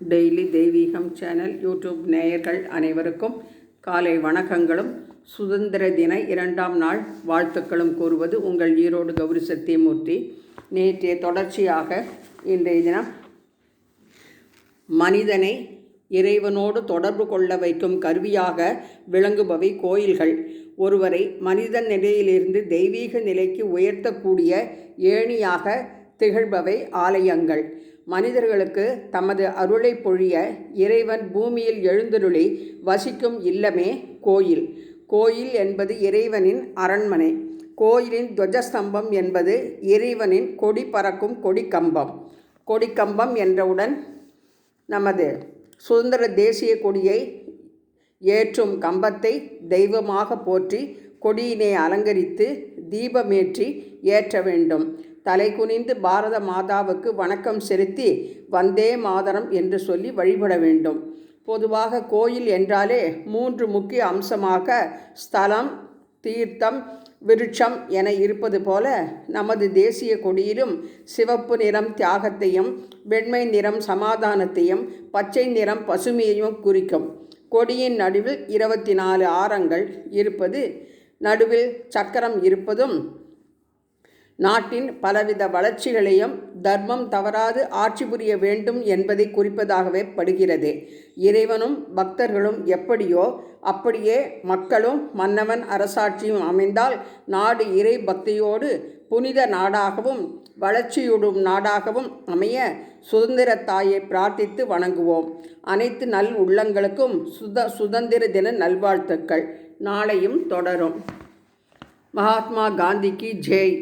Daily தெய்வீகம் channel YouTube நேயர்கள் அனைவருக்கும் காலை வணக்கங்களும் சுதந்திர தின 2ஆம் நாள் வாழ்த்துக்களும் கூறுவது உங்கள் ஈரோடு கௌரி சத்தியமூர்த்தி. நேற்றைய தொடர்ச்சியாக இன்றைய தினம் மனிதனை இறைவனோடு தொடர்பு கொள்ள வைக்கும் கருவியாக விளங்குபவை கோயில்கள். ஒருவரை மனித நிலையிலிருந்து தெய்வீக நிலைக்கு உயர்த்தக்கூடிய ஏணியாக திகழ்பவை ஆலயங்கள். மனிதர்களுக்கு தமது அருளை பொழிய இறைவன் பூமியில் எழுந்தருளி வசிக்கும் இல்லமே கோயில். கோயில் என்பது இறைவனின் அரண்மனை. கோயிலின் துவஜஸ்தம்பம் என்பது இறைவனின் கொடி பறக்கும் கொடிக்கம்பம். கொடிக்கம்பம் என்றவுடன் நமது சுதந்திர தேசிய கொடியை ஏற்றும் கம்பத்தை தெய்வமாக போற்றி கொடியினை அலங்கரித்து தீபமேற்றி ஏற்ற வேண்டும். தலை குனிந்து பாரத மாதாவுக்கு வணக்கம் செலுத்தி வந்தே மாதரம் என்று சொல்லி வழிபட வேண்டும். பொதுவாக கோயில் என்றாலே 3 முக்கிய அம்சமாக ஸ்தலம், தீர்த்தம், விருட்சம் என இருப்பது போல நமது தேசிய கொடியிலும் சிவப்பு நிறம் தியாகத்தையும், வெண்மை நிறம் சமாதானத்தையும், பச்சை நிறம் பசுமையையும் குறிக்கும். கொடியின் நடுவில் 24 ஆரங்கள் இருப்பது, நடுவில் சக்கரம் இருப்பதும் நாட்டின் பலவித வளர்ச்சிகளையும் தர்மம் தவறாது ஆட்சி புரிய வேண்டும் என்பதை குறிப்பதாகவே படுகிறது. இறைவனும் பக்தர்களும் எப்படியோ அப்படியே மக்களும் மன்னவன் அரசாட்சியும் அமைந்தால் நாடு இறை பக்தியோடு புனித நாடாகவும் வளர்ச்சியுடும் நாடாகவும் அமைய சுதந்திர தாயை பிரார்த்தித்து வணங்குவோம். அனைத்து நல் உள்ளங்களுக்கும் சுதந்திர தின நல்வாழ்த்துக்கள். நாளையும் தொடரும். மகாத்மா காந்திக்கு ஜெய்.